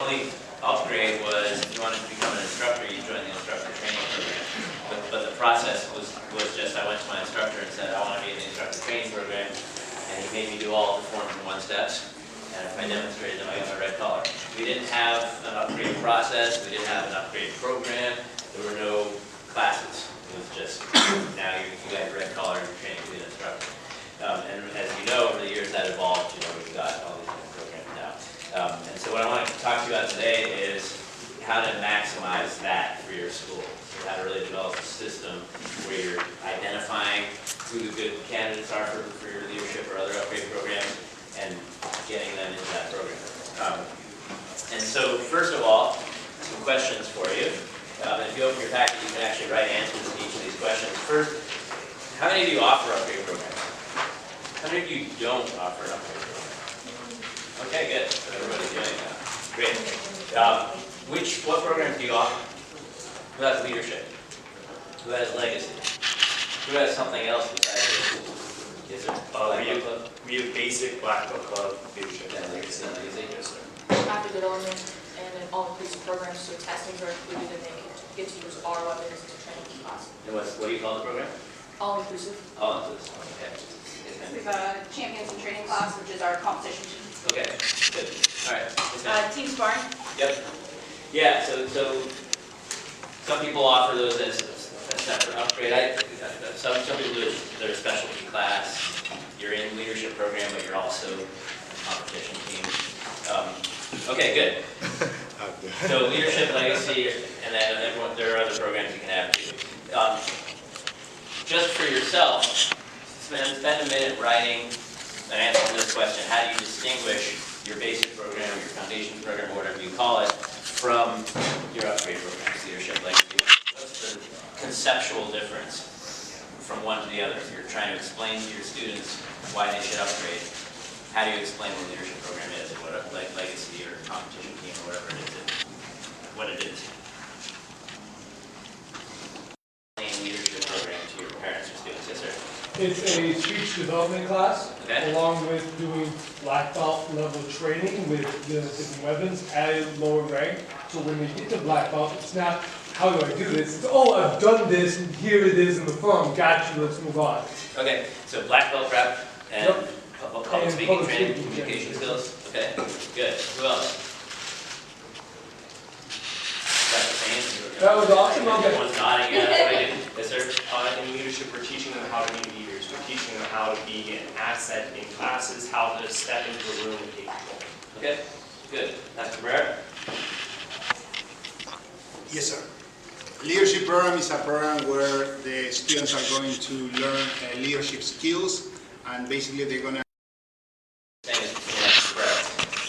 only upgrade was if you wanted to become an instructor, you joined the instructor training program. But the process was just I went to my instructor and said, I want to be in the instructor training program. And he made me do all the forms in one steps. And if I demonstrated them, I got my red collar. We didn't have an upgrade process. We didn't have an upgrade program. There were no classes. It was just, now you got your red collar and you're training to be an instructor. And as you know, over the years that evolved. We've got all these different programs now. And so what I want to talk to you about today is how to maximize that for your school. So how to really develop a system where you're identifying who the good candidates are for your leadership or other upgrade programs and getting them into that program. And so first of all, some questions for you. If you open your packet, you can actually write answers to each of these questions. First, how many of you offer upgrade programs? How many of you don't offer an upgrade program? Okay, good. So everybody's doing that. Great. What programs do you offer? Who has leadership? Who has legacy? Who has something else besides this? Is there Black Belt Club? We have basic Black Belt Club leadership. Yeah, legacy. Yes, sir. Rapid development and an all-inclusive program, so testings are included and they get to use our weapons to train in class. And what do you call the program? All-inclusive. All-inclusive. Okay. We have a champions and training class, which is our competition team. Okay, good. All right. Team sparring. Yep. Yeah, so some people offer those as a separate upgrade. Some people do it as their specialty class. You're in leadership program, but you're also a competition team. Okay, good. So leadership, legacy, and then there are other programs you can have too. Just for yourself, spend a minute writing an answer to this question. How do you distinguish your basic program, or your foundation program, or whatever you call it, from your upgrade programs, leadership, legacy? What's the conceptual difference from one to the other? If you're trying to explain to your students why they should upgrade, how do you explain what a leadership program is, or what a legacy or competition team or whatever it is, what it is? Leadership program to your parents or students. Yes, sir. It's a speech development class, okay, along with doing black belt level training with the different weapons at a lower rank. So when they get to black belt, it's not, how do I do this? It's, oh, I've done this, and here it is in the form. Got you, let's move on. Okay, so black belt prep and Yep. public speaking training, communication skills. Okay, good. Who else? That was awesome. Everyone's nodding. Yeah, yes, sir. In leadership, we're teaching them how to be leaders. We're teaching them how to be an asset in classes, how to step into a room and take control. Okay, good. That's Cabrera. Yes, sir. Leadership program is a program where the students are going to learn leadership skills, and basically they're going to.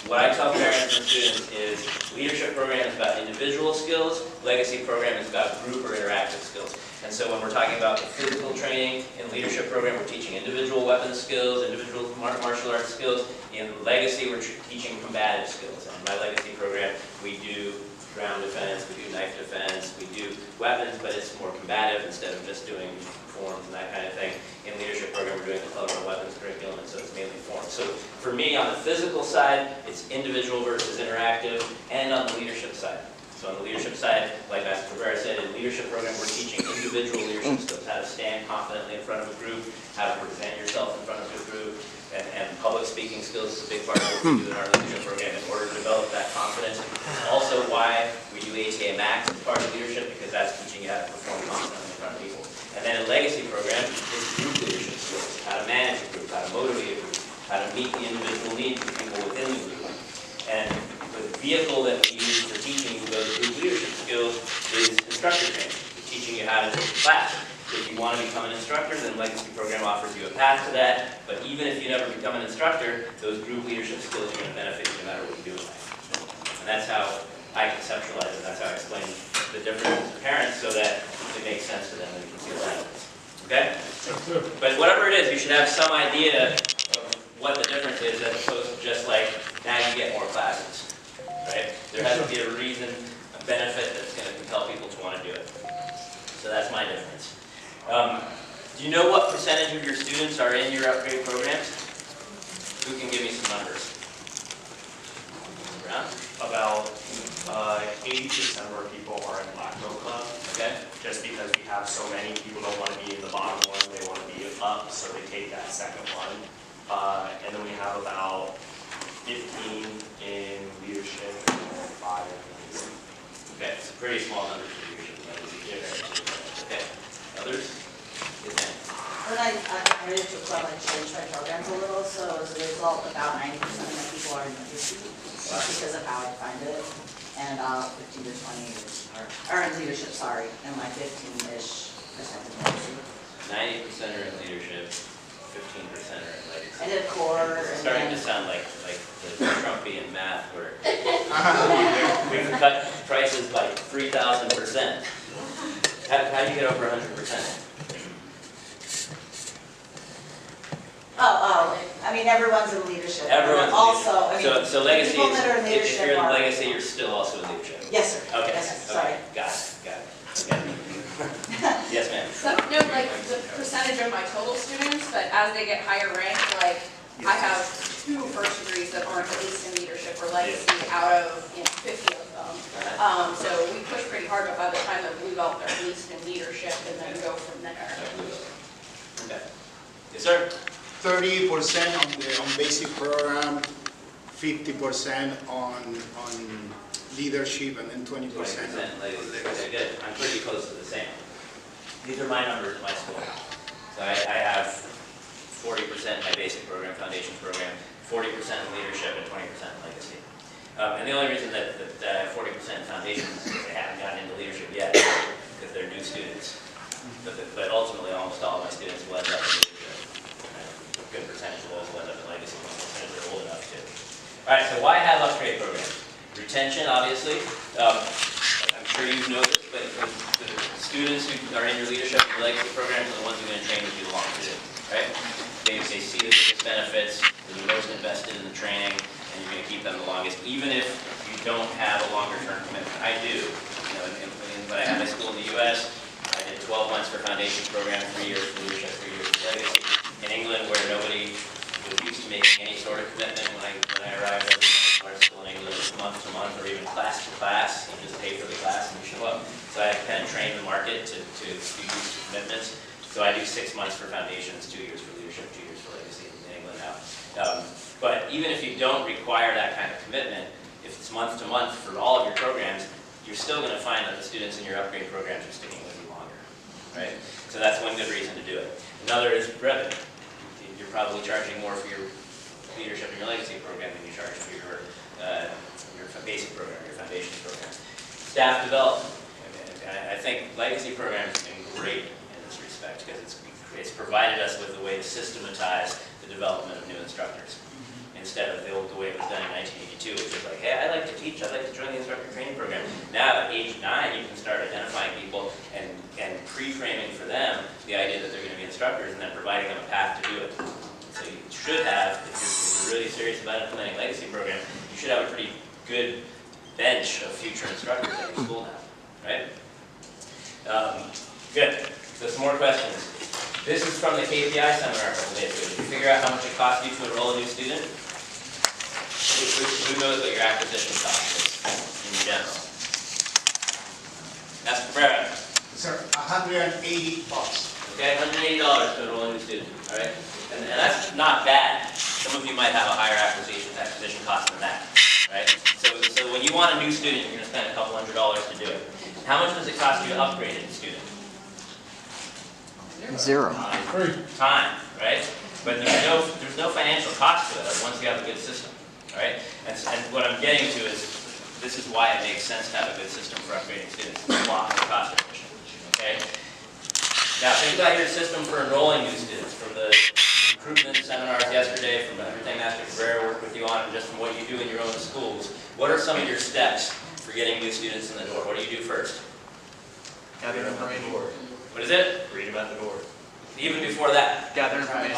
What I tell parents and students is leadership program is about individual skills, legacy program is about group or interactive skills. And so when we're talking about the physical training in leadership program, we're teaching individual weapons skills, individual martial arts skills. In legacy, we're teaching combative skills. And in my legacy program, we do ground defense, we do knife defense, we do weapons, but it's more combative instead of just doing forms and that kind of thing. In leadership program, we're doing the colorful weapons curriculum, and so it's mainly forms. So for me, on the physical side, it's individual versus interactive, and on the leadership side. So on the leadership side, like Master Cabrera said, in leadership program, we're teaching individual leadership skills, how to stand confidently in front of a group, how to present yourself in front of a group, and public speaking skills is a big part of what we do in our leadership program in order to develop that confidence. It's also why we do ATA Max as part of leadership, because that's teaching you how to perform confidently in front of people. And then in legacy program, it's group leadership skills, how to manage a group, how to motivate a group, how to meet the individual needs of people within the group. And the vehicle that we use for teaching those group leadership skills is instructor training, teaching you how to take a class. If you want to become an instructor, then legacy program offers you a path to that. But even if you never become an instructor, those group leadership skills are going to benefit you no matter what you do in life. And that's how I conceptualize it. That's how I explain the differences to parents so that it makes sense to them and you can see the benefits. Okay? But whatever it is, you should have some idea of what the difference is as opposed to just like, now you get more classes. Right? There has to be a reason, a benefit that's going to compel people to want to do it. So that's my difference. Do you know what percentage of your students are in your upgrade programs? Who can give me some numbers? Around? About 80% of our people are in Black Belt Club. Okay? Just because we have so many, people don't want to be in the bottom one, they want to be up, so they take that second one. And then we have about 15 in leadership, 5 in leadership. Okay, it's a pretty small number for leadership. Okay, others? Yes, ma'am. When I went into a club, I changed my programs a little, so as a result, about 90% of my people are in leadership, because of how I find it. And 15 to 20 are in leadership, sorry, and like 15-ish percent in legacy. 90% are in leadership, 15% are in legacy. I did a core, It's and starting to then, sound like the Trumpian math where we've cut prices by 3,000%. How do you get over 100%? I mean, everyone's in leadership. Everyone's in Also, I leadership. mean, So legacy people is, that are in if leadership you're in are. legacy, you're still also in leadership. Yes, sir. Okay, Yes, sir. Sorry. okay, got it. Yes, ma'am. So, no, like the percentage of my total students, but as they get higher ranked, like I have 2 first degrees that aren't at least in leadership or legacy out of 50 of them. So we push pretty hard, but by the time that blue belt, they're at least in leadership and then go from there. Okay. Yes, sir? 30% on basic program, 50% on leadership, and then 20% 20% legacy. Okay, good. I'm pretty close to the same. These are my numbers in my school. So I have 40% in my basic program, foundation program, 40% in leadership, and 20% in legacy. And the only reason that I have 40% in foundation is because they haven't gotten into leadership yet, because they're new students. But ultimately, almost all of my students will end up in leadership. A good percentage of those will end up in legacy as they're old enough to. All right, so why have upgrade programs? Retention, obviously. I'm sure you've noticed, but the students who are in your leadership and legacy programs are the ones who are going to train with you the longest, right? They see the biggest benefits, they're the most invested in the training, and you're going to keep them the longest, even if you don't have a longer-term commitment. I do. You know, when I had my school in the U.S., I did 12 months for foundation program, 3 years for leadership, 3 years for legacy. In England, where nobody was used to making any sort of commitment, when I arrived, our school in England was month to month or even class to class. You just pay for the class and you show up. So I kind of trained the market to be used to commitments. So I do 6 months for foundations, 2 years for leadership, 2 years for legacy in England now. But even if you don't require that kind of commitment, if it's month to month for all of your programs, you're still going to find that the students in your upgrade programs are sticking with you longer, right? So that's one good reason to do it. Another is revenue. You're probably charging more for your leadership and your legacy program than you charge for your basic program, your foundations program. Staff development. I think legacy programs have been great in this respect because it's provided us with a way to systematize the development of new instructors instead of the way it was done in 1982, which was like, hey, I like to teach, I'd like to join the instructor training program. Now at age 9, you can start identifying people and pre-framing for them the idea that they're going to be instructors and then providing them a path to do it. So you should have, if you're really serious about implementing legacy program, you should have a pretty good bench of future instructors at your school now, right? Good. So some more questions. This is from the KPI seminar a couple days ago. Did you figure out how much it costs you to enroll a new student? Who knows what your acquisition cost is in general? That's Cabrera. Sir, $180. Okay, $180 to enroll a new student, all right? And that's not bad. Some of you might have a higher acquisition cost than that, right? So when you want a new student, you're going to spend a couple $100 to do it. How much does it cost you to upgrade a student? 0. Time, right? But there's no financial cost to it once you have a good system, all right? And what I'm getting to is this is why it makes sense to have a good system for upgrading students. It's a lot more cost efficient, okay? Now think about your system for enrolling new students. From the recruitment seminars yesterday, from everything Master Cabrera worked with you on, and just from what you do in your own schools, what are some of your steps for getting new students in the door? What do you do first? Gather information. What is it? Read about the door. Even before that, Gather information.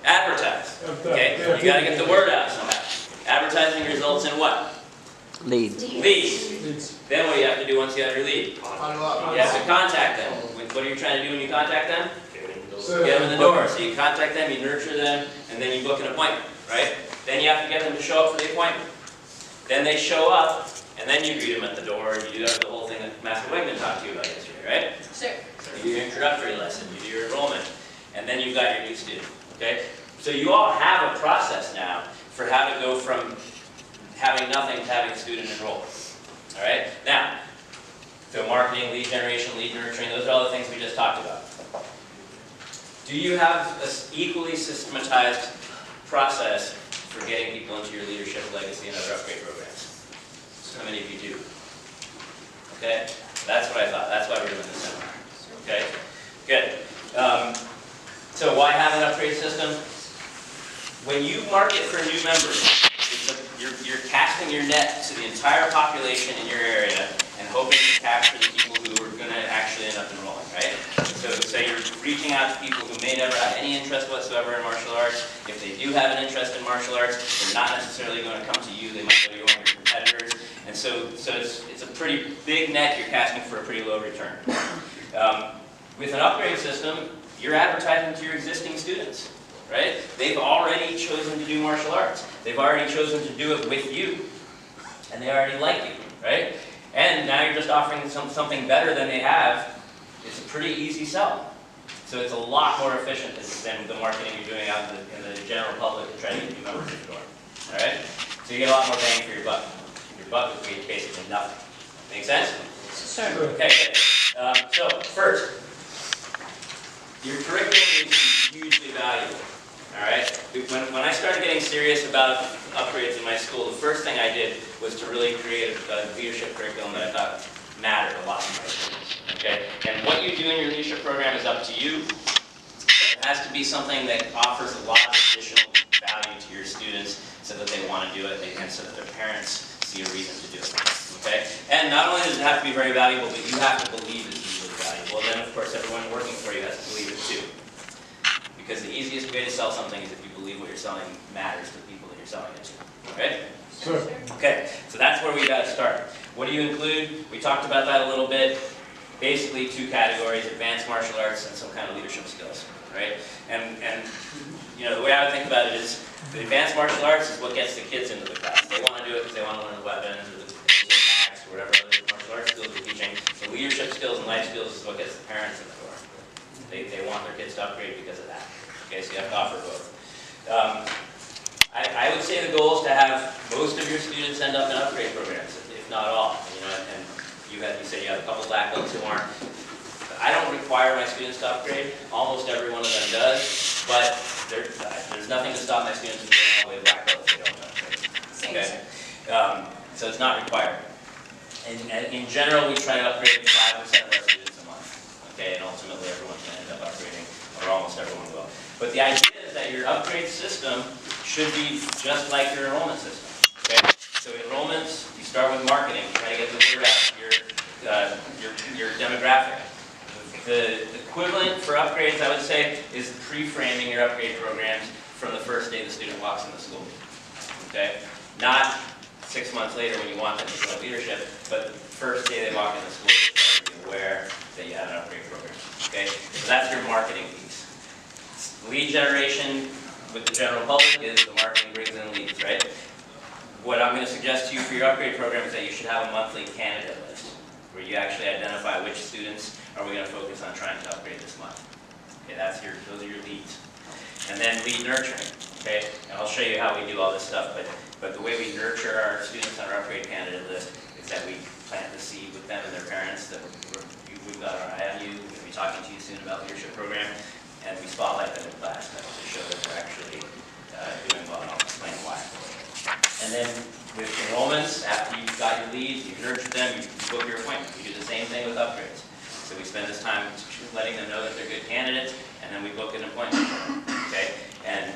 advertise. Okay, you gotta get the word out somehow. Advertising results in what? Lead. Leads. Then what do you have to do once you have your lead? Follow up. You have to contact them. What are you trying to do when you contact them? So, Get them in the door. So you contact them, you nurture them, and then you book an appointment, right? Then you have to get them to show up for the appointment. Then they show up, and then you greet them at the door, and you do the whole thing that Master Wegman talked to you about yesterday, right? Sure. You do your introductory lesson, you do your enrollment, and then you've got your new student, okay? So you all have a process now for how to go from having nothing to having a student enrolled, all right? Now, so marketing, lead generation, lead nurturing, those are all the things we just talked about. Do you have an equally systematized process for getting people into your leadership, legacy, and other upgrade programs? How many of you do? Okay, that's what I thought. That's why we're doing this seminar. Okay, good. So why have an upgrade system? When you market for new members, you're casting your net to the entire population in your area and hoping to capture the people who are going to actually end up enrolling, right? So you're reaching out to people who may never have any interest whatsoever in martial arts. If they do have an interest in martial arts, they're not necessarily going to come to you. They might go to one of your competitors. And so it's a pretty big net you're casting for a pretty low return. With an upgrade system, you're advertising to your existing students, right? They've already chosen to do martial arts. They've already chosen to do it with you, and they already like you, right? And now you're just offering them something better than they have. It's a pretty easy sell. So it's a lot more efficient than the marketing you're doing out in the general public to try to get new members in the door, all right? So you get a lot more bang for your buck. Your buck would be basically nothing. Make sense? Sure. Okay, good. So first, your curriculum is hugely valuable, all right? When I started getting serious about upgrades in my school, the first thing I did was to really create a leadership curriculum that I thought mattered a lot to my students, okay? And what you do in your leadership program is up to you, but it has to be something that offers a lot of additional value to your students so that they want to do it and so that their parents see a reason to do it, okay? And not only does it have to be very valuable, but you have to believe it's equally valuable. And then, of course, everyone working for you has to believe it too. Because the easiest way to sell something is if you believe what you're selling matters to the people that you're selling it to, okay? Sure. Okay, so that's where we got to start. What do you include? We talked about that a little bit. Basically, two categories: advanced martial arts and some kind of leadership skills, right? And you know, the way I would think about it is, the advanced martial arts is what gets the kids into the class. They want to do it because they want to learn the weapons or the attacks or whatever other martial arts skills you're teaching. The leadership skills and life skills is what gets the parents in the door. They want their kids to upgrade because of that. Okay, so you have to offer both. I would say the goal is to have most of your students end up in upgrade programs, if not all. You know, and you said you have a couple black belts who aren't. I don't require my students to upgrade. Almost every one of them does, but there's nothing to stop my students from going all the way to black belt if they don't upgrade. Okay? So it's not required. And in general, we try to upgrade 5% of our students a month. Okay, and ultimately everyone's going to end up upgrading, or almost everyone will. But the idea is that your upgrade system should be just like your enrollment system. Okay? So enrollments, you start with marketing, try to get the word out to your demographic. The equivalent for upgrades, I would say, is pre-framing your upgrade programs from the first day the student walks into school. Okay? Not 6 months later when you want them to join leadership, but the first day they walk into school, you be aware that you have an upgrade program. Okay? So that's your marketing piece. Lead generation with the general public is the marketing brings in leads, right? What I'm going to suggest to you for your upgrade program is that you should have a monthly candidate list where you actually identify which students are we going to focus on trying to upgrade this month. Okay, those are your leads. And then lead nurturing, okay? And I'll show you how we do all this stuff, but the way we nurture our students on our upgrade candidate list is that we plant the seed with them and their parents that we've got our eye on you, we're going to be talking to you soon about the leadership program, and we spotlight them in class to show that they're actually doing well, and I'll explain why. And then with enrollments, after you've got your leads, you've nurtured them, you book your appointment. We do the same thing with upgrades. So we spend this time letting them know that they're good candidates, and then we book an appointment for them, okay? And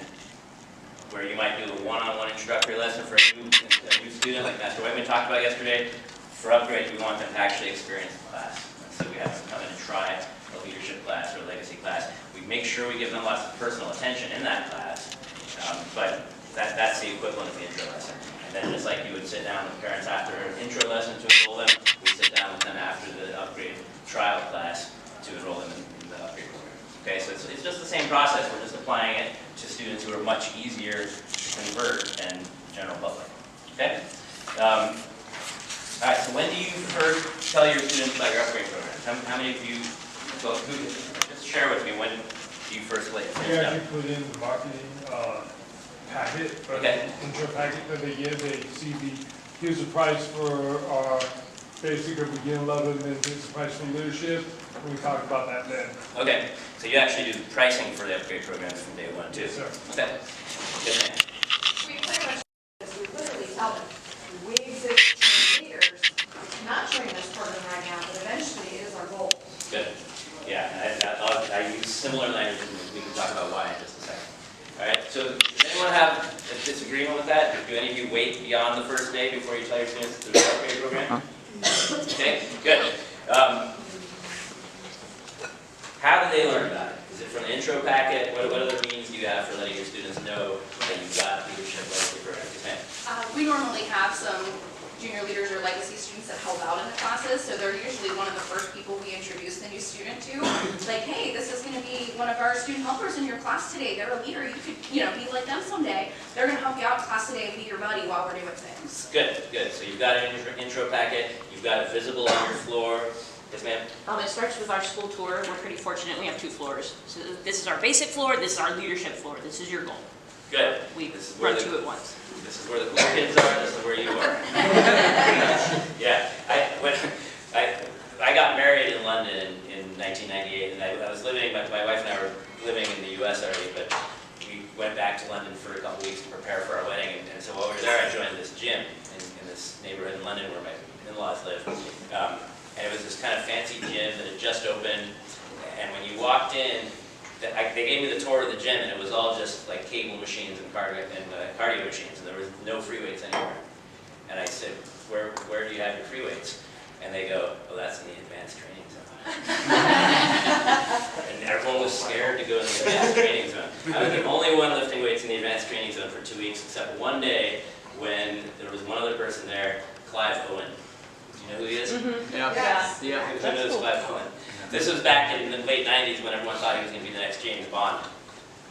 where you might do a one-on-one introductory lesson for a new student, like Master Wegman talked about yesterday, for upgrades, we want them to actually experience the class. So we have them come in and try a leadership class or a legacy class. We make sure we give them lots of personal attention in that class, but that's the equivalent of the intro lesson. And then just like you would sit down with parents after an intro lesson to enroll them, we sit down with them after the upgrade trial class to enroll them in the upgrade program. Okay, so it's just the same process. We're just applying it to students who are much easier to convert than general public. Okay? All right, so when do you first tell your students about your upgrade program? How many of you, well, just share with me, when do you first let your We students know? actually put in the marketing packet, or Okay. intro packet that they give. They see here's the price for our basic or beginner level, and then here's the price for leadership. And we talk about that then. Okay, so you actually do the pricing for the upgrade programs from day one, too? Yes, sir. Okay. Yes, ma'am. We pretty much, we literally tell them, we exist to train leaders, not train this program right now, but eventually it is our goal. Good. Yeah, I use similar language, and we can talk about why in just a second. All right, so does anyone have a disagreement with that? Do any of you wait beyond the first day before you tell your students to do the upgrade program? Okay, good. How do they learn about it? Is it from the intro packet? What other means do you have for letting your students know that you've got leadership legacy program? Yes, ma'am. We normally have some junior leaders or legacy students that help out in the classes, so they're usually one of the first people we introduce the new student to. It's like, hey, this is gonna be one of our student helpers in your class today. They're a leader, you could, be like them someday. They're gonna help you out in class today and be your buddy while we're doing things. Good, good. So you've got an intro packet, you've got it visible on your floor. Yes, ma'am? It starts with our school tour. We're pretty fortunate. We have 2 floors. So this is our basic floor. This is our leadership floor. This is your goal. Good. We This is where run the- 2 at once. This is where the cool kids are, this is where you are. Yeah, I got married in London in 1998, and I was living, my wife and I were living in the US already, but we went back to London for a couple weeks to prepare for our wedding, and so while we were there, I joined this gym in this neighborhood in London where my in-laws live. And it was this kind of fancy gym that had just opened, and when you walked in, they gave me the tour of the gym, and it was all just like cable machines and cardio machines, and there was no free weights anywhere. And I said, where do you have your free weights? And they go, oh, that's in the advanced training zone. And everyone was scared to go in the advanced training zone. I was the only one lifting weights in the advanced training zone for 2 weeks, except one day when there was one other person there, Clive Owen. Do you know who he is? Yeah. Yes. Yeah. Who knows Clive Owen? This was back in the late 90s when everyone thought he was going to be the next James Bond.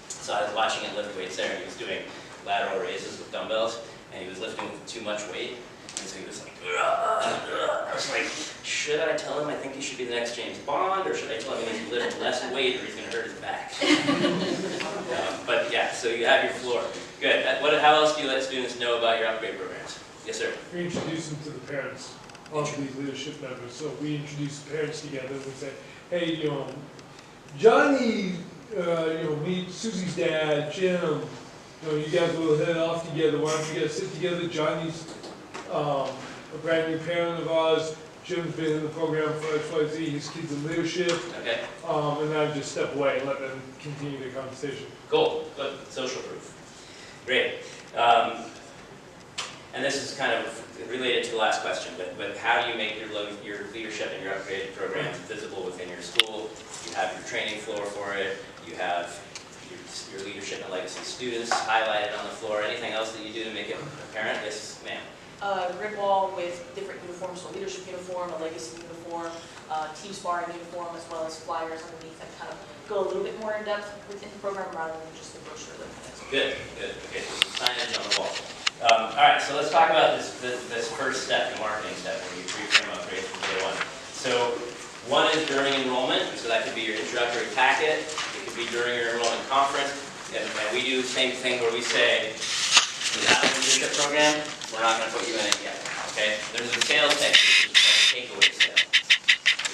So I was watching him lift weights there, and he was doing lateral raises with dumbbells, and he was lifting with too much weight. And so he was like, I was like, should I tell him I think he should be the next James Bond, or should I tell him he needs to lift less weight or he's going to hurt his back? But yeah, so you have your floor. Good. How else do you let students know about your upgrade programs? Yes, sir. We introduce them to the parents of these leadership members. So we introduce the parents together and we say, hey, Johnny, meet Susie's dad, Jim. You guys will head off together. Why don't you guys sit together? Johnny's a brand new parent of ours. Jim's been in the program for XYZ. His kids in leadership. Okay. And I just step away and let them continue the conversation. Cool. Good. Social proof. Great. And this is kind of related to the last question, but how do you make your leadership and your upgrade programs visible within your school? You have your training floor for it. You have your leadership and legacy students highlighted on the floor. Anything else that you do to make it apparent? Yes, ma'am. Grid wall with different uniforms, so leadership uniform, a legacy uniform, team sparring uniform, as well as flyers underneath that kind of go a little bit more in depth within the program rather than just the brochure. Good, good. Okay, so some signage on the wall. All right, so let's talk about this first step, the marketing step, when you pre-frame upgrade from day one. So one is during enrollment, so that could be your introductory packet. It could be during your enrollment conference. And we do the same thing where we say, you have a leadership program, we're not going to put you in it yet, okay? There's a sales technique, which is called takeaway sale,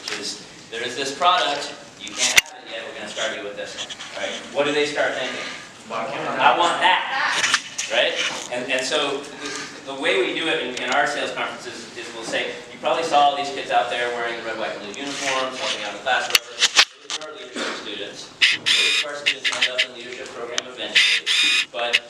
which is, there's this product, you can't have it yet, we're going to start you with this one, right? What do they start thinking? I want that, right? And so the way we do it in our sales conferences is we'll say, you probably saw all these kids out there wearing the red, white, and blue uniforms, helping out in class, whatever. Those are our leadership students. Those are our students end up in the leadership program eventually. But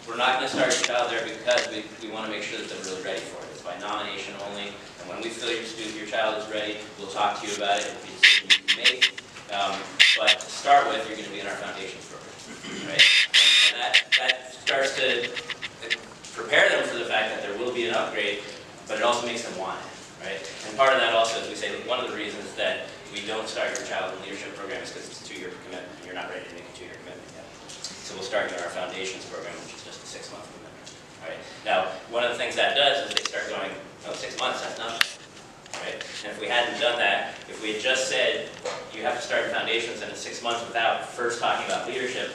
we're not going to start your child there because we want to make sure that they're really ready for it. It's by nomination only. And when we feel your child is ready, we'll talk to you about it. It'll be a decision you can make. But to start with, you're going to be in our foundations program, right? And that starts to prepare them for the fact that there will be an upgrade, but it also makes them want it, right? And part of that also is we say that one of the reasons that we don't start your child in the leadership program is because it's a 2-year commitment, and you're not ready to make a 2-year commitment yet. So we'll start you in our foundations program, which is just a 6-month commitment. All right? Now, one of the things that does is they start going, oh, 6 months, that's nothing, right? And if we hadn't done that, if we had just said, you have to start foundations and in 6 months without first talking about leadership,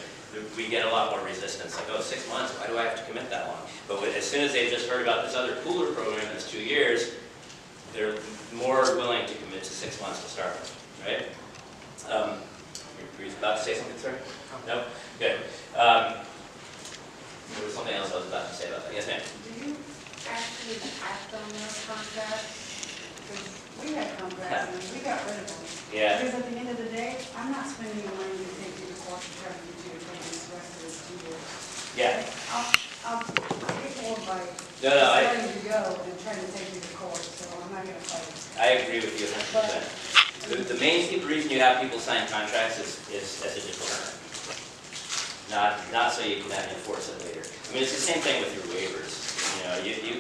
we get a lot more resistance, like, oh, 6 months, why do I have to commit that long? But as soon as they've just heard about this other cooler program that's 2 years, they're more willing to commit to 6 months to start with, right? Were you about to say something, sir? No? Good. There was something else I was about to say about that. Yes, ma'am? Do you actually act on those contracts? Because we had contracts and we got rid of them. Yeah. Because at the end of the day, I'm not spending the money to take you to court and try to get you to take this rest of this 2 years. Yeah. I'll get more by No, letting you go than trying to take you to court, so I'm not gonna fight it. I agree with you 100%. The main reason you have people sign contracts is as a deterrent. Not so you can enforce it later. I mean, it's the same thing with your waivers. You know,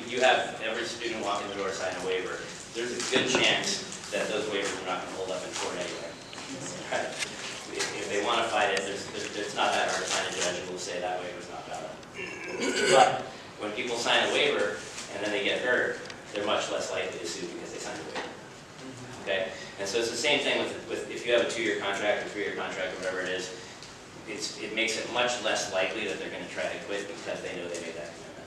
you have every student walk in the door sign a waiver. There's a good chance that those waivers are not going to hold up in court anyway. Right? If they want to fight it, it's not that hard to find a judge who will say that waiver's not valid. But when people sign a waiver and then they get hurt, they're much less likely to sue because they signed a waiver. Okay? And so it's the same thing with if you have a 2-year contract or 3-year contract or whatever it is, it makes it much less likely that they're going to try to quit because they know they made that commitment.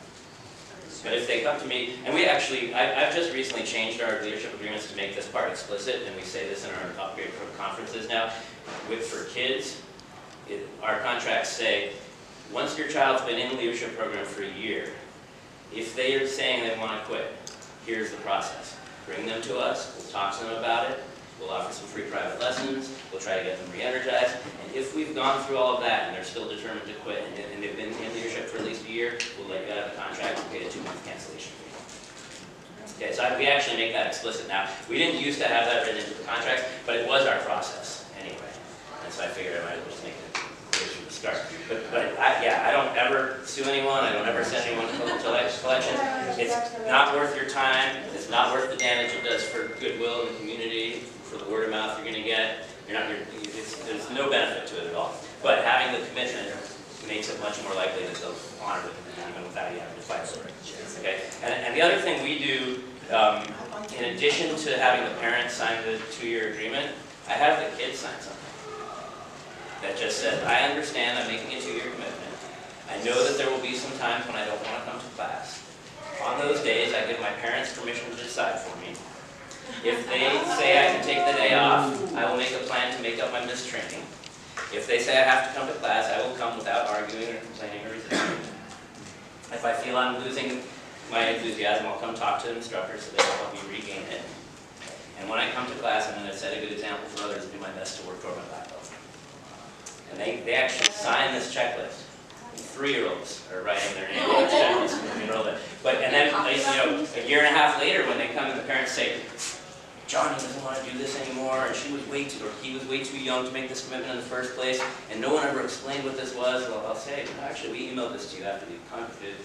But if they come to me, and we actually, I've just recently changed our leadership agreements to make this part explicit, and we say this in our upgrade conferences now. For kids, our contracts say, once your child's been in the leadership program for a year, if they are saying they want to quit, here's the process. Bring them to us, we'll talk to them about it, we'll offer some free private lessons, we'll try to get them re-energized, and if we've gone through all of that and they're still determined to quit and they've been in leadership for at least a year, we'll let you out of the contract and pay a 2-month cancellation fee. Okay, so we actually make that explicit now. We didn't used to have that written into the contracts, but it was our process anyway. And so I figured I might as well just make it clear from the start. But I don't ever sue anyone, I don't ever send anyone to collection. It's not worth your time, it's not worth the damage it does for goodwill in the community, for the word of mouth you're going to get. There's no benefit to it at all. But having the commitment makes it much more likely that they'll honor it even without you having to fight for it. Okay? And the other thing we do, in addition to having the parents sign the 2-year agreement, I have the kids sign something that just says, I understand I'm making a 2-year commitment. I know that there will be some times when I don't want to come to class. On those days, I give my parents permission to decide for me. If they say I can take the day off, I will make a plan to make up my missed training. If they say I have to come to class, I will come without arguing or complaining or resisting. If I feel I'm losing my enthusiasm, I'll come talk to the instructor so they can help me regain it. And when I come to class, I'm going to set a good example for others and do my best to work toward my black belt. And they actually sign this checklist. 3-year-olds are writing their name on this checklist. And then, a year and a half later, when they come and the parents say, Johnny doesn't want to do this anymore, and he was way too young to make this commitment in the first place, and no one ever explained what this was. Well, I'll say, actually, we emailed this to you after the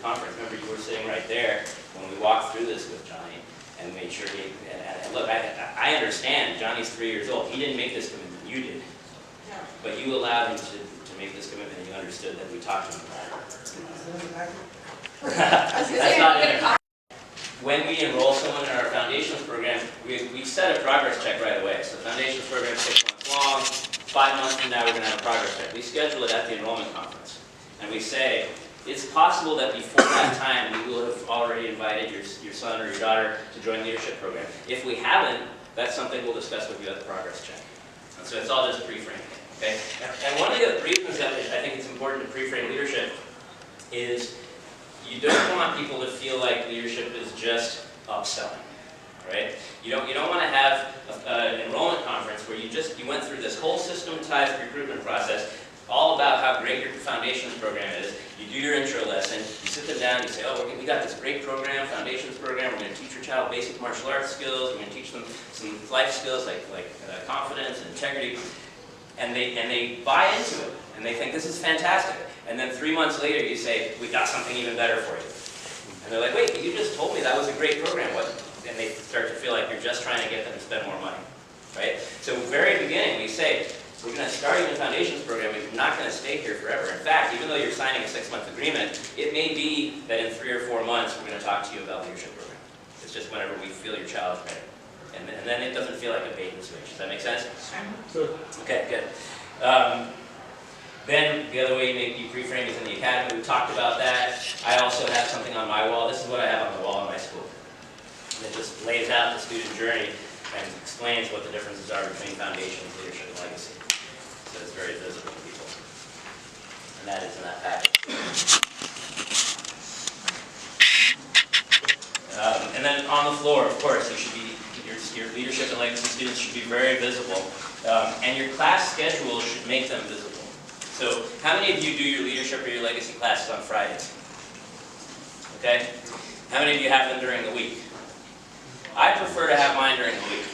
conference. Remember, you were sitting right there when we walked through this with Johnny and made sure and look, I understand Johnny's 3 years old. He didn't make this commitment, you did. But you allowed him to make this commitment, and you understood that we talked to him about it. That's not in there. When we enroll someone in our foundations program, we set a progress check right away. So foundations program is 6 months long, 5 months from now we're going to have a progress check. We schedule it at the enrollment conference. And we say, it's possible that before that time we will have already invited your son or your daughter to join the leadership program. If we haven't, that's something we'll discuss with you at the progress check. And so it's all just pre-framing. Okay? And one of the reasons that I think it's important to pre-frame leadership is you don't want people to feel like leadership is just upselling, right? You don't want to have an enrollment conference where you went through this whole systematized recruitment process, all about how great your foundations program is. You do your intro lesson, you sit them down, you say, oh, we got this great program, foundations program, we're going to teach your child basic martial arts skills, we're going to teach them some life skills like confidence and integrity, and they buy into it, and they think this is fantastic. And then 3 months later you say, we got something even better for you. And they're like, wait, but you just told me that was a great program. What? And they start to feel like you're just trying to get them to spend more money, right? So very beginning we say, we're gonna start you in the foundations program, but you're not gonna stay here forever. In fact, even though you're signing a 6-month agreement, it may be that in 3 or 4 months, we're gonna talk to you about leadership program. It's just whenever we feel your child's ready. And then it doesn't feel like a bait and switch. Does that make sense? So, Okay, good. Then the other way you pre-frame is in the academy. We talked about that. I also have something on my wall. This is what I have on the wall in my school. And it just lays out the student journey and explains what the differences are between foundations, leadership, and legacy. So it's very visible to people. And that is in that package. And then on the floor, of course, you should be, your leadership and legacy students should be very visible. And your class schedule should make them visible. So how many of you do your leadership or your legacy classes on Fridays? Okay? How many of you have them during the week? I prefer to have mine during the week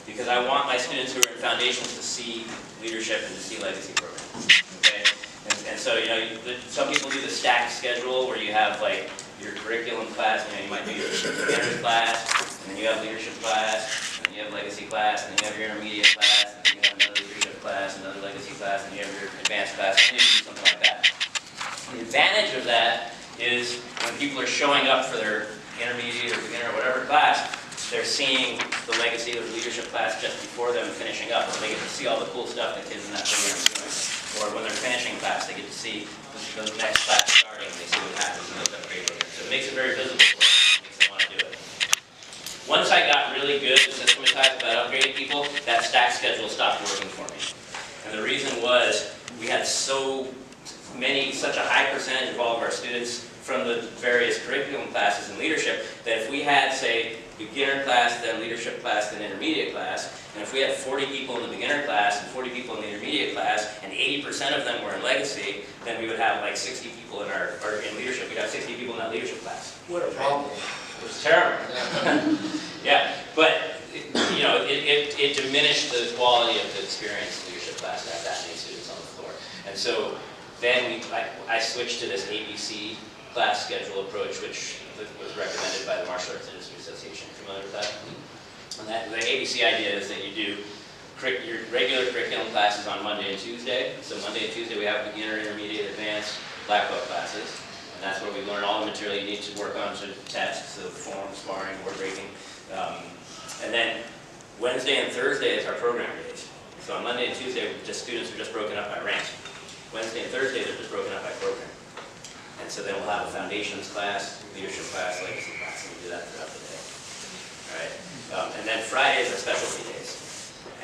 because I want my students who are in foundations to see leadership and to see legacy programs. Okay? And so, you know, some people do the stacked schedule where you have like your curriculum class, you know, you might do your beginner's class, and then you have leadership class, and then you have legacy class, and then you have your intermediate class, and then you have another leadership class, another legacy class, and you have your advanced class, and you do something like that. The advantage of that is when people are showing up for their intermediate or beginner or whatever class, they're seeing the legacy or leadership class just before them finishing up, so they get to see all the cool stuff that kids in that program are doing. Or when they're finishing class, they get to see the next class starting, and they see what happens in those upgrade programs. So it makes it very visible for them, makes them want to do it. Once I got really good at systematized about upgrading people, that stack schedule stopped working for me. And the reason was we had such a high percentage of all of our students from the various curriculum classes in leadership that if we had, say, beginner class, then leadership class, then intermediate class, and if we had 40 people in the beginner class and 40 people in the intermediate class, and 80% of them were in legacy, then we would have like 60 people in in leadership. We'd have 60 people in that leadership class. What a problem. It was terrible. Yeah, but you know, it diminished the quality of the experience in leadership class to have that many students on the floor. And so then I switched to this ABC class schedule approach, which was recommended by the Martial Arts Industry Association. Familiar with that? And the ABC idea is that you do your regular curriculum classes on Monday and Tuesday. So Monday and Tuesday we have beginner, intermediate, advanced, black belt classes. And that's where we learn all the material you need to work on to test, so form, sparring, board breaking. And then Wednesday and Thursday is our program days. So on Monday and Tuesday, students are just broken up by rank. Wednesday and Thursday, they're just broken up by program. And so then we'll have a foundations class, leadership class, legacy class, and we do that throughout the day. All right? And then Fridays are specialty days.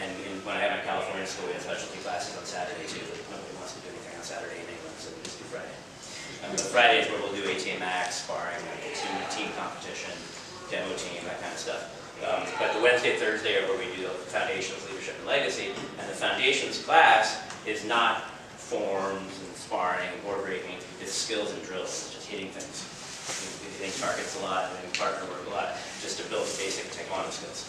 And when I had my California school, we had specialty classes on Saturday too, but nobody wants to do anything on Saturday in England, so we just do Friday. But Fridays where we'll do ATA Max, sparring, team competition, demo team, that kind of stuff. But the Wednesday, Thursday are where we do the foundations, leadership, and legacy. And the foundations class is not forms and sparring, board breaking, it's skills and drills, it's just hitting things. Hitting targets a lot, hitting partner work a lot, just to build basic taekwondo skills.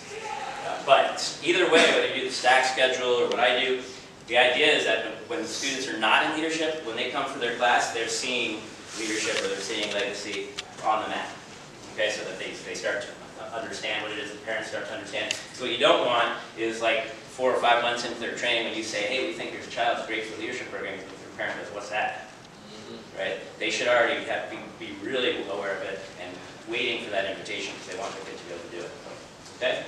But either way, whether you do the stack schedule or what I do, the idea is that when the students are not in leadership, when they come for their class, they're seeing leadership or they're seeing legacy on the mat. Okay, so that they start to understand what it is, the parents start to understand. So what you don't want is like 4 or 5 months into their training when you say, hey, we think your child's great for leadership programming, your parent goes, what's that? Right? They should already be really aware of it and waiting for that invitation because they want their kid to be able to do it. Okay?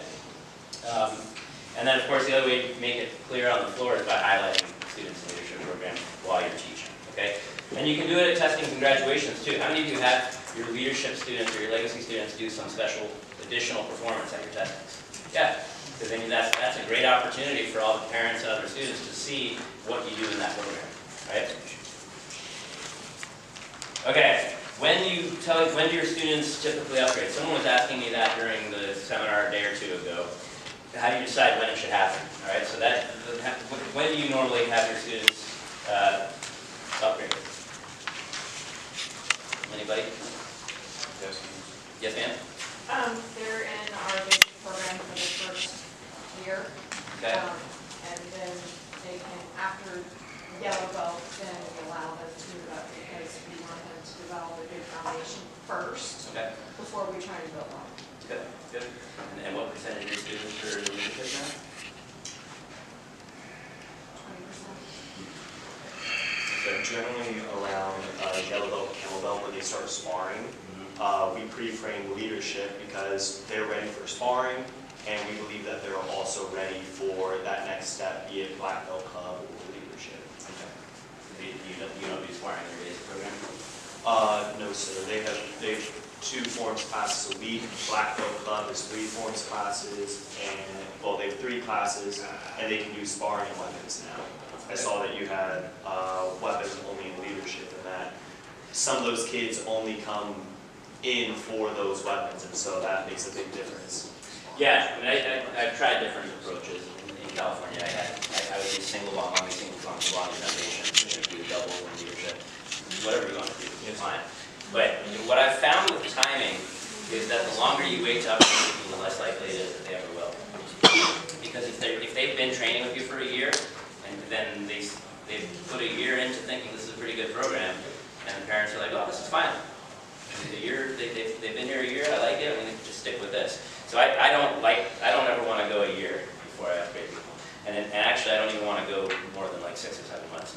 And then, of course, the other way to make it clear on the floor is by highlighting students in the leadership program while you're teaching. Okay? And you can do it at testings and graduations too. How many of you have your leadership students or your legacy students do some special additional performance at your testings? Yeah. Because then that's a great opportunity for all the parents and other students to see what you do in that program. Right? Okay, when do your students typically upgrade? Someone was asking me that during the seminar a day or two ago. How do you decide when it should happen? All right, so when do you normally have your students upgrade? Anybody? Yes, ma'am? They're in our basic program for the first year. Okay. And then they can, after yellow belt, then we allow them to move up because we want them to develop a good foundation first Okay. before we try to build on. Good. Good. And what percentage of your students are in leadership now? 20%. generally around yellow belt, camel belt, where they start sparring. We pre-frame leadership because they're ready for sparring, and we believe that they're also ready for that next step, be it black belt club or leadership. You don't do sparring in your basic program? No, sir. They have 2 forms classes a week. Black belt club is 3 forms classes, and well, they have 3 classes, and they can do sparring and weapons now. I saw that you had weapons only in leadership, and that some of those kids only come in for those weapons, and so that makes a big difference. Yeah, I mean, I've tried different approaches. In California, I would do single ball, only single ball foundation, do double in leadership, whatever you want to do, it's fine. But what I've found with timing is that the longer you wait to upgrade people, the less likely it is that they ever will. Because if they've been training with you for a year, and then they've put a year into thinking this is a pretty good program, and the parents are like, oh, this is fine. They've been here a year, I like it, I'm going to just stick with this. So I don't ever want to go a year before I upgrade people. And actually, I don't even want to go more than like 6 or 7 months.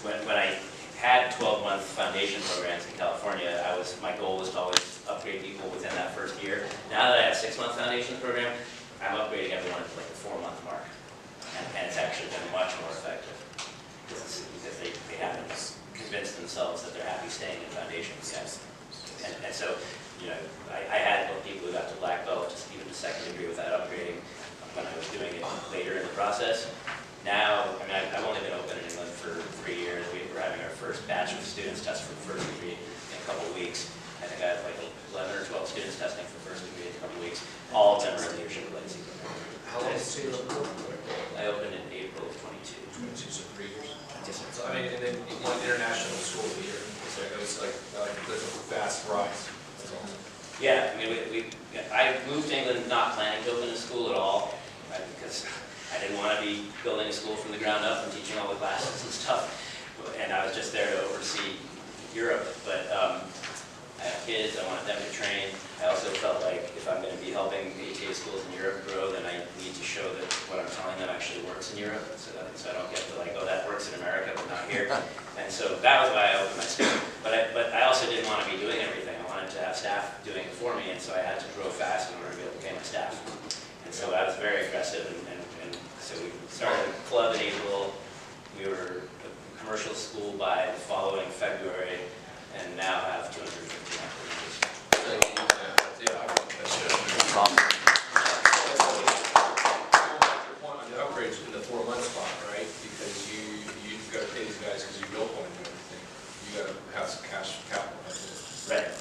When I had 12-month foundation programs in California, my goal was to always upgrade people within that first year. Now that I have a 6-month foundation program, I'm upgrading everyone to like the 4-month mark. And it's actually been much more effective because they haven't convinced themselves that they're happy staying in foundation yet. And so, I had people who got to black belt, just even to 2nd degree without upgrading when I was doing it later in the process. Now, I mean, I've only been open in England for 3 years. We're having our first batch of students test for the 1st degree in a couple of weeks. I think I have like 11 or 12 students testing for 1st degree in a couple of weeks. All of them are in leadership legacy program. How long did you say you opened? I opened in April of 22. 22, so 3 years. Yes, sir. So I mean, and then you went international school here. So it was like there's a fast rise. That's all. Yeah, I mean, I moved to England not planning to open a school at all, right, because I didn't want to be building a school from the ground up and teaching all the classes and stuff. And I was just there to oversee Europe. But I have kids, I wanted them to train. I also felt like if I'm going to be helping ATA schools in Europe grow, then I need to show that what I'm telling them actually works in Europe, so I don't get to like, oh, that works in America, but not here. And so that was why I opened my school. But I also didn't want to be doing everything. I wanted to have staff doing it for me, and so I had to grow fast in order to be able to pay my staff. And so I was very aggressive, and so we started a club in April. We were a commercial school by the following February, and now have 250 members. Yeah, I want that shit. Awesome. Your point on the upgrades in the 4-month spot, right? Because you've got to pay these guys because you built one and everything. You got to have some cash capital. Right.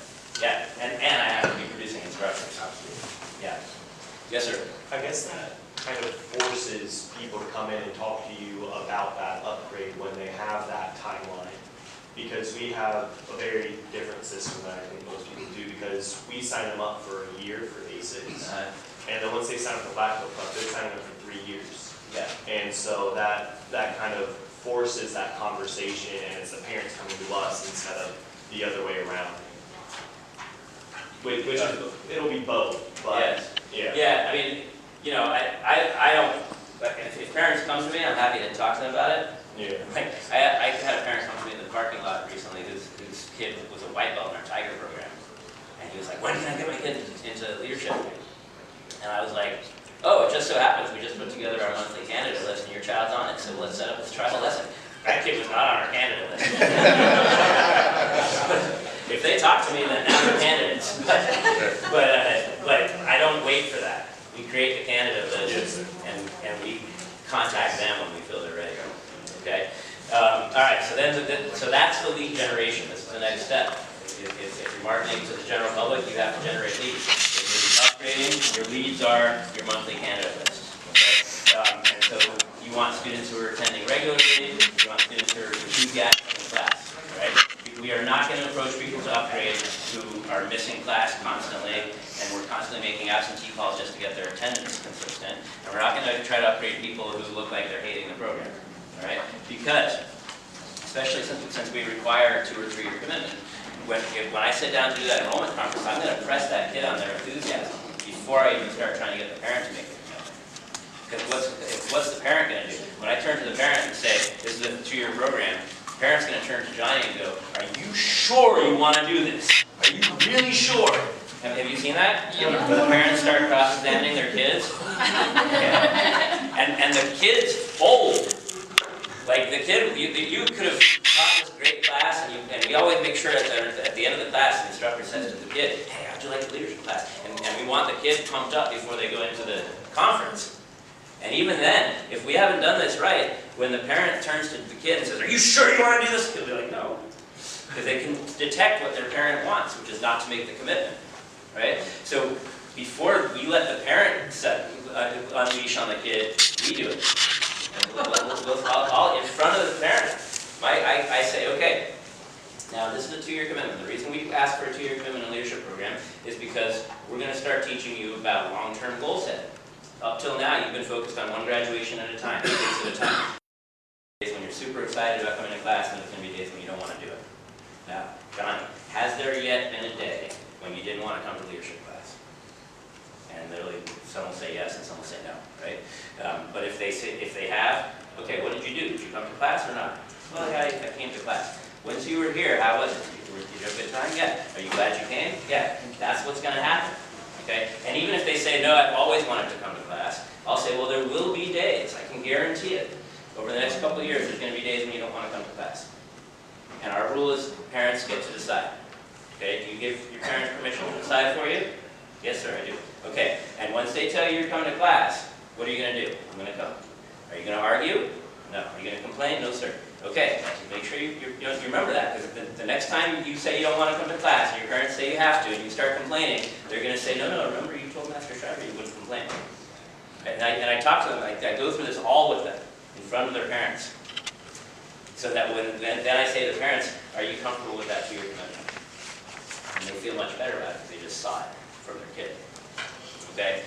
Yeah, and I have to be producing instructors. Absolutely. Yeah. Yes, sir. I guess that kind of forces people to come in and talk to you about that upgrade when they have that timeline. Because we have a very different system than I think most people do, because we sign them up for a year for basics. And then once they sign up for Black Belt Club, they're signing up for 3 years. Yeah. And so that kind of forces that conversation, and it's the parents coming to us instead of the other way around. Which is, it'll be both, but Yes. yeah. Yeah, I mean, I don't, if parents come to me, I'm happy to talk to them about it. Yeah. Like, I had a parent come to me in the parking lot recently whose kid was a white belt in our Tiger program. And he was like, when can I get my kid into leadership? And I was like, oh, it just so happens we just put together our monthly candidate list and your child's on it, so let's set up this trial lesson. That kid was not on our candidate list. If they talk to me, then now they're candidates. But I don't wait for that. We create the candidate list and we contact them when we feel they're ready. Okay. All right. So so that's the lead generation. This is the next step. If you're marketing to the general public, you have to generate leads. If you're upgrading, your leads are your monthly candidate list. Okay. And so you want students who are attending regularly. You want students who are enthusiastic in class. Right. We are not going to approach people to upgrade who are missing class constantly, and we're constantly making absentee calls just to get their attendance consistent. And we're not going to try to upgrade people who look like they're hating the program. All right? Because, especially since we require 2 or 3 year commitment, when I sit down to do that enrollment conference, I'm going to press that kid on their enthusiasm before I even start trying to get the parent to make the commitment. Because what's the parent going to do? When I turn to the parent and say, this is a 2-year program, parents gonna turn to Johnny and go, are you sure you wanna do this? Are you really sure? Have you seen that? When the parents start cross-examining their kids? Yeah. And the kids fold. Like the kid, you could have taught this great class, and we always make sure at the end of the class, the instructor says to the kid, hey, how'd you like the leadership class? And we want the kid pumped up before they go into the conference. And even then, if we haven't done this right, when the parent turns to the kid and says, are you sure you want to do this? They'll be like, no. Because they can detect what their parent wants, which is not to make the commitment. Right? So before we let the parent unleash on the kid, we do it. And all in front of the parent. I say, okay, now this is a 2-year commitment. The reason we ask for a 2-year commitment in a leadership program is because we're going to start teaching you about long-term goal setting. Up till now, you've been focused on one graduation at a time, 2 days at a time. Days when you're super excited about coming to class, and there's going to be days when you don't want to do it. Now, Johnny, has there yet been a day when you didn't want to come to leadership class? And literally, some will say yes and some will say no, right? But if they have, okay, what did you do? Did you come to class or not? Well, yeah, I came to class. Once you were here, how was it? Did you have a good time? Yeah. Are you glad you came? Yeah. That's what's going to happen, okay? And even if they say, no, I've always wanted to come to class, I'll say, well, there will be days, I can guarantee it. Over the next couple of years, there's going to be days when you don't want to come to class. And our rule is parents get to decide. Okay, do you give your parents permission to decide for you? Yes, sir, I do. Okay, and once they tell you you're coming to class, what are you going to do? I'm going to come. Are you going to argue? No. Are you going to complain? No, sir. Okay, make sure you remember that, because the next time you say you don't want to come to class and your parents say you have to and you start complaining, they're going to say, no, remember you told Master Shriver you wouldn't complain. And I talk to them, I go through this all with them, in front of their parents. So that then I say to the parents, are you comfortable with that 2-year commitment? And they feel much better about it because they just saw it from their kid. Okay?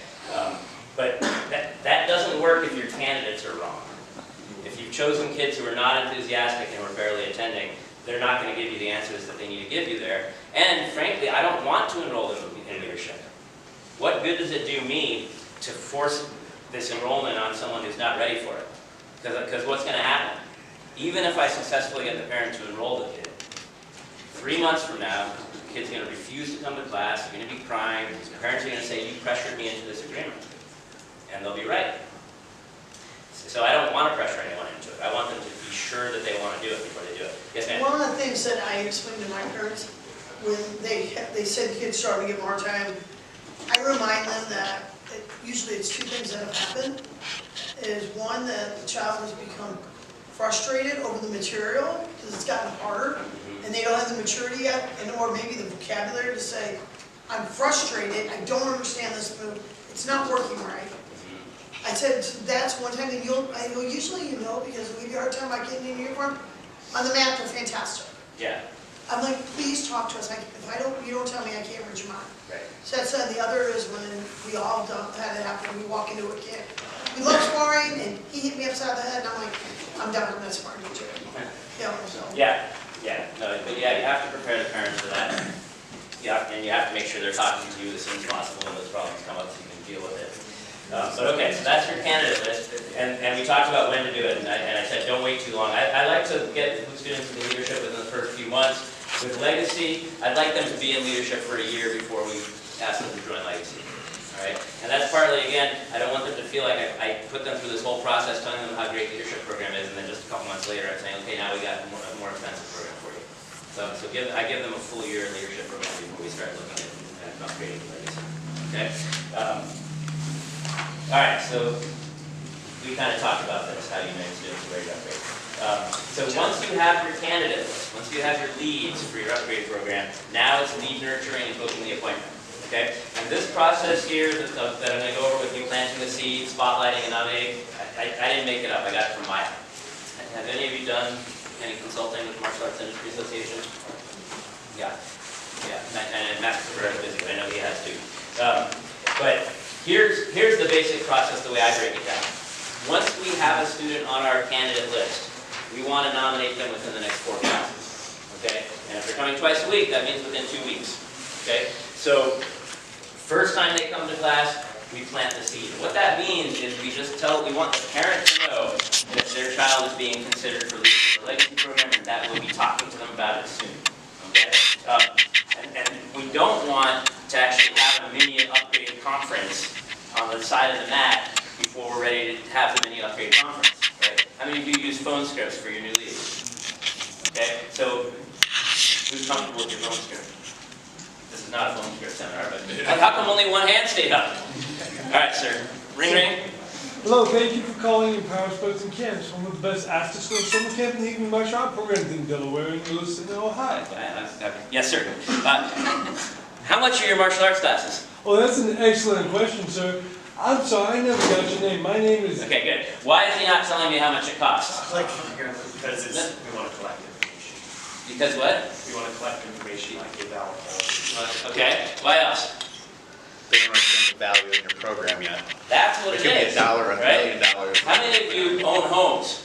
But that doesn't work if your candidates are wrong. If you've chosen kids who are not enthusiastic and who are barely attending, they're not going to give you the answers that they need to give you there. And frankly, I don't want to enroll them in leadership. What good does it do me to force this enrollment on someone who's not ready for it? Because what's going to happen? Even if I successfully get the parent to enroll the kid, 3 months from now, the kid's going to refuse to come to class, they're going to be crying, the parents are going to say, you pressured me into this agreement. And they'll be right. So I don't want to pressure anyone into it. I want them to be sure that they want to do it before they do it. Yes, ma'am? One of the things that I explained to my parents when they said kids started to get more time, I remind them that usually it's 2 things that have happened. Is one, that the child has become frustrated over the material because it's gotten harder and they don't have the maturity yet, or maybe the vocabulary to say, I'm frustrated, I don't understand this move, it's not working right. I said, that's one time, and I know usually you know because we give you a hard time about getting in uniform. On the mat, they're fantastic. Yeah. I'm like, please talk to us. If you don't tell me, I can't read your mind. Right. So that's the other is when we all had it happen. We walk into a kid. We love sparring, and he hit me upside the head, and I'm like, I'm done. I'm not sparring with you. You know, so. Yeah. No, but yeah, you have to prepare the parents for that. Yeah, and you have to make sure they're talking to you as soon as possible when those problems come up so you can deal with it. But okay, so that's your candidate list, and we talked about when to do it, and I said don't wait too long. I like to get students into leadership within the first few months. With Legacy, I'd like them to be in leadership for a year before we ask them to join Legacy. All right, and that's partly, again, I don't want them to feel like I put them through this whole process telling them how great the leadership program is, and then just a couple months later I'm saying, okay, now we got a more expensive program for you. So I give them a full year in leadership program before we start looking at upgrading Legacy. Okay. All right, so we kind of talked about this, how you make students ready to upgrade. So once you have your candidates, once you have your leads for your upgrade program, now it's lead nurturing and booking the appointment. Okay? And this process here that I'm going to go over with you, planting the seed, spotlighting, and nominating, I didn't make it up. I got it from Maya. Have any of you done any consulting with Martial Arts Industry Association? Yeah. And Master Cabrera is busy, but I know he has too. But here's the basic process, the way I break it down. Once we have a student on our candidate list, we want to nominate them within the next 4 classes. Okay? And if they're coming twice a week, that means within 2 weeks. Okay? So, first time they come to class, we plant the seed. What that means is we want the parent to know that their child is being considered for leadership or legacy program, and that we'll be talking to them about it soon. Okay? And we don't want to actually have a mini upgrade conference on the side of the mat before we're ready to have the mini upgrade conference. Right? How many of you use phone scripts for your new leaders? Okay? So who's comfortable with your phone script? This is not a phone script seminar, but how come only one hand stayed up? All right, sir. Ring, ring. Hello, thank you for calling Empower Sports and Camps, one of the best after-school summer camp and evening martial art programs in Delaware and Lewiston, Ohio. Yes, sir. How much are your martial arts classes? Oh, that's an excellent question, sir. I'm sorry, I never got your name. My name is... Okay, good. Why is he not telling me how much it costs? Because we want to collect information. Because what? We want to collect information like give out all. Okay, what else? They don't understand the value in your program yet. That's what It it could be is. $1 or $1 right? million. How many of you own homes?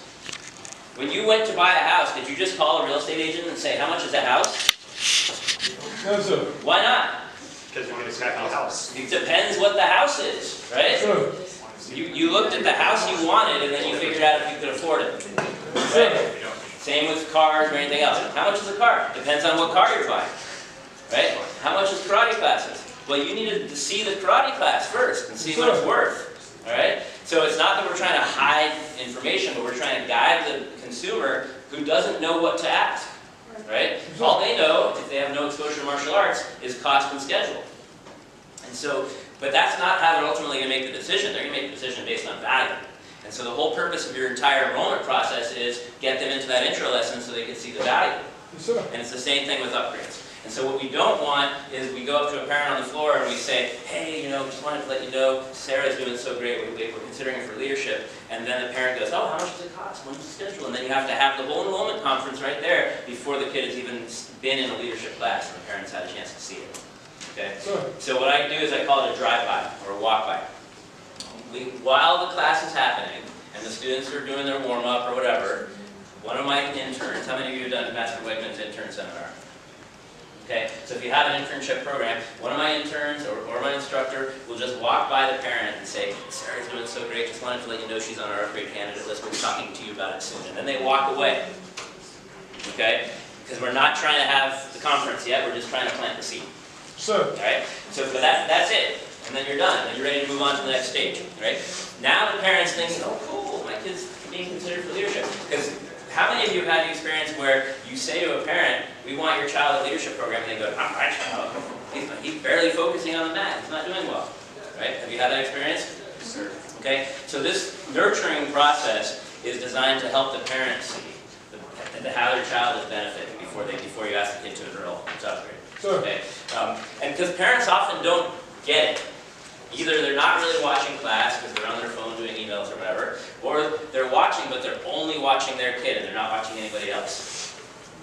When you went to buy a house, did you just call a real estate agent and say, how much is a house? No, sir. Why not? Because we want to expect a house. It depends what the house is, right? Sure. You looked at the house you wanted and then you figured out if you could afford it. Right? Same with cars or anything else. How much is a car? Depends on what car you're buying. Right? How much is karate classes? Well, you needed to see the karate class first and see what it's worth. All right? So it's not that we're trying to hide information, but we're trying to guide the consumer who doesn't know what to ask. Right? All they know, if they have no exposure to martial arts, is cost and schedule. And so, but that's not how they're ultimately going to make the decision. They're going to make the decision based on value. And so the whole purpose of your entire enrollment process is get them into that intro lesson so they can see the value. Yes, sir. And it's the same thing with upgrades. And so what we don't want is we go up to a parent on the floor and we say, hey, just wanted to let you know, Sarah's doing so great, we're considering her for leadership. And then the parent goes, oh, how much does it cost? When's the schedule? And then you have to have the whole enrollment conference right there before the kid has even been in a leadership class and the parents had a chance to see it. Okay? Sure. So what I do is I call it a drive-by or a walk-by. While the class is happening and the students are doing their warm-up or whatever, one of my interns, how many of you have done Master Wegman's intern seminar? Okay, so if you have an internship program, one of my interns or my instructor will just walk by the parent and say, Sarah's doing so great, just wanted to let you know she's on our upgrade candidate list, we'll be talking to you about it soon. And then they walk away, okay? Because we're not trying to have the conference yet, we're just trying to plant the seed. Sure. Alright, so for that's it. And then you're done, and you're ready to move on to the next stage, right? Now the parent's thinking, oh cool, my kid's being considered for leadership. Because how many of you have had the experience where you say to a parent, we want your child at leadership program, and they go, not my child. He's barely focusing on the mat, he's not doing well. Right? Have you had that experience? Sure. Okay? So this nurturing process is designed to help the parents see how their child is benefiting before you ask the kid to enroll. It's upgrade. Sure. Okay? And because parents often don't get it. Either they're not really watching class because they're on their phone doing emails or whatever, or they're watching but they're only watching their kid and they're not watching anybody else.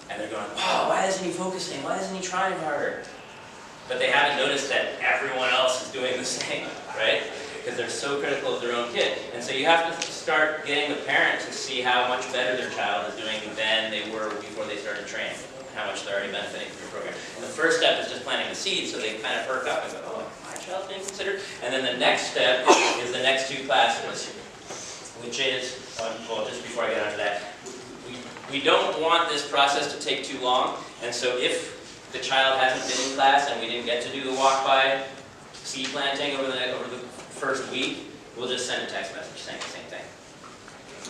And they're going, wow, why isn't he focusing? Why isn't he trying harder? But they haven't noticed that everyone else is doing the same, right? Because they're so critical of their own kid. And so you have to start getting the parent to see how much better their child is doing than they were before they started training, how much they're already benefiting from your program. And the first step is just planting the seed so they kind of perk up and go, oh, my child's being considered. And then the next step is the next two classes, which is, well, just before I get onto that, we don't want this process to take too long. And so if the child hasn't been in class and we didn't get to do the walk-by seed planting over the first week, we'll just send a text message saying the same thing.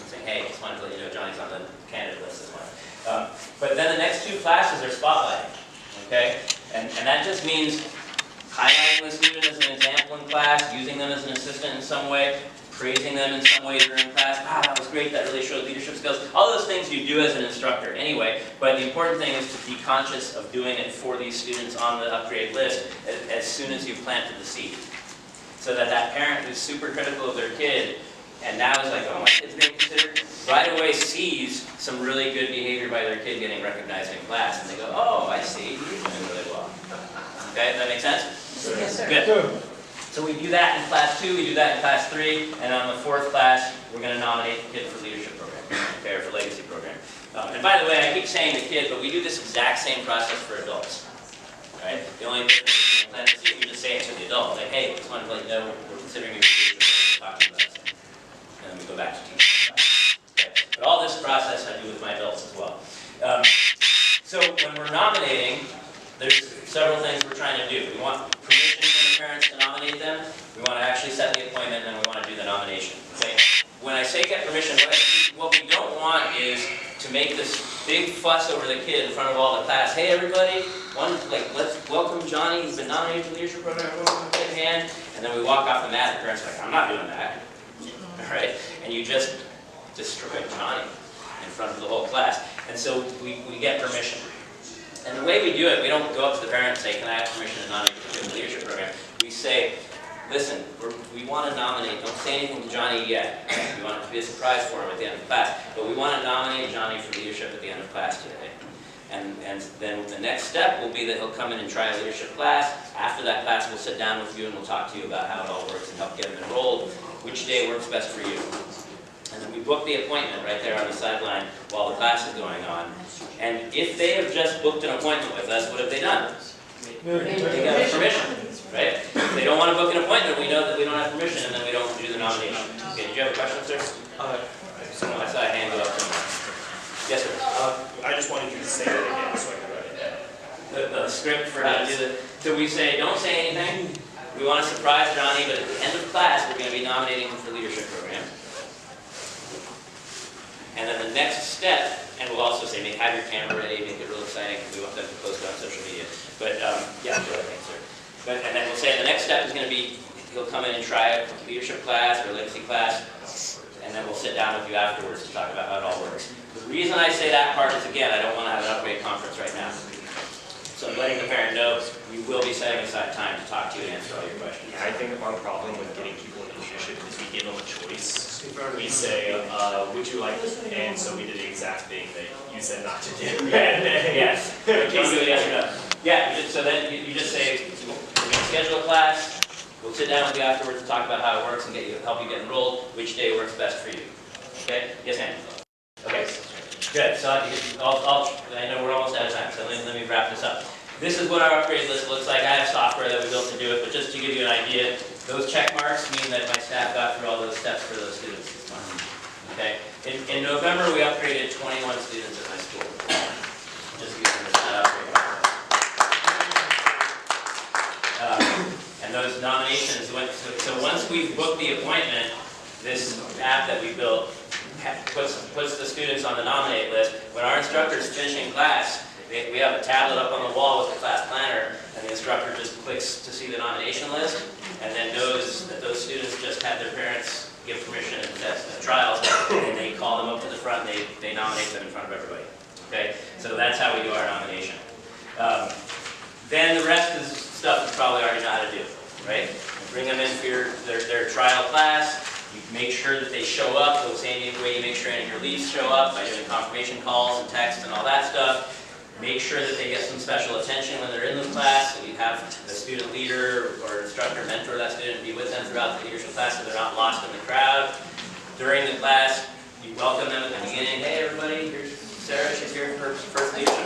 Saying, hey, just wanted to let you know Johnny's on the candidate list this month. But then the next two classes are spotlighting, okay? And that just means highlighting the student as an example in class, using them as an assistant in some way, praising them in some way during class. Wow, that was great, that really showed leadership skills. All those things you do as an instructor anyway, but the important thing is to be conscious of doing it for these students on the upgrade list as soon as you've planted the seed. So that parent who's super critical of their kid and now is like, oh, my kid's being considered, right away sees some really good behavior by their kid getting recognized in class, and they go, oh, I see, he's doing really well. Okay, does that make sense? Yes, sir. Good. So we do that in class 2, we do that in class 3, and on the 4th class, we're going to nominate the kid for leadership program, okay, or for legacy program. And by the way, I keep saying the kid, but we do this exact same process for adults. Right? The only difference between plan and we just say it to the adult, like, hey, just wanted to let you know we're considering you for leadership program, talking about it. And then we go back to teaching. Okay. all this process I do with my adults as well. So when we're nominating, there's several things we're trying to do. We want permission from the parents to nominate them. We want to actually set the appointment, and then we want to do the nomination. Okay? When I say get permission, what we don't want is to make this big fuss over the kid in front of all the class. Hey, everybody, let's welcome Johnny. He's been nominated to the leadership program. Everyone give him a hand. And then we walk off the mat, and the parents are like, I'm not doing that. All right? And you just destroy Johnny in front of the whole class. And so we get permission. And the way we do it, we don't go up to the parent and say, can I have permission to nominate you for the leadership program? We say, listen, we want to nominate, don't say anything to Johnny yet. We want it to be a surprise for him at the end of class. But we want to nominate Johnny for leadership at the end of class today. And then the next step will be that he'll come in and try a leadership class. After that class, we'll sit down with you and we'll talk to you about how it all works and help get him enrolled, which day works best for you. And then we book the appointment right there on the sideline while the class is going on. And if they have just booked an appointment with us, what have they done? They got permission, right? If they don't want to book an appointment, we know that we don't have permission, and then we don't do the nomination. Okay, did you have a question, sir? I saw a hand go up. Yes, sir. I just wanted you to say that again so I can write it down. The script for how to do it. So we say, don't say anything. We want to surprise Johnny, but at the end of class, we're going to be nominating him for leadership program. And then the next step, and we'll also say, have your camera ready, make it real exciting, because we want them to post it on social media. But, yeah, go ahead, sir. And then we'll say the next step is going to be, he'll come in and try a leadership class or a legacy class, and then we'll sit down with you afterwards to talk about how it all works. The reason I say that part is, again, I don't want to have an upgrade conference right now. So I'm letting the parent know, we will be setting aside time to talk to you and answer all your questions. Yeah, I think our problem with getting people into leadership is we give them a choice. We say, would you like, and so we did the exact thing that you said not to do. Yes. Okay, so yes or no. Yeah, so then you just say, we're going to schedule a class, we'll sit down with you afterwards and talk about how it works and help you get enrolled, which day works best for you. Okay? Yes, ma'am? Okay. Good. So I know we're almost out of time, so let me wrap this up. This is what our upgrade list looks like. I have software that we built to do it, but just to give you an idea, those check marks mean that my staff got through all those steps for those students this month. Okay? In November, we upgraded 21 students at my school. Just using this upgrade. And those nominations went, so once we've booked the appointment, this app that we built puts the students on the nominate list. When our instructor's finishing class, we have a tablet up on the wall with the class planner, and the instructor just clicks to see the nomination list, and then knows that those students just had their parents give permission and test the trials, and they call them up to the front, and they nominate them in front of everybody. Okay? So that's how we do our nomination. Then the rest is stuff you probably already know how to do, right? You bring them in for their trial class. You make sure that they show up the same way you make sure any of your leads show up by doing confirmation calls and text and all that stuff. Make sure that they get some special attention when they're in the class. So you have the student leader or instructor mentor that student, be with them throughout the leadership class so they're not lost in the crowd. During the class, you welcome them at the beginning. Hey everybody, here's Sarah, she's here for her first leadership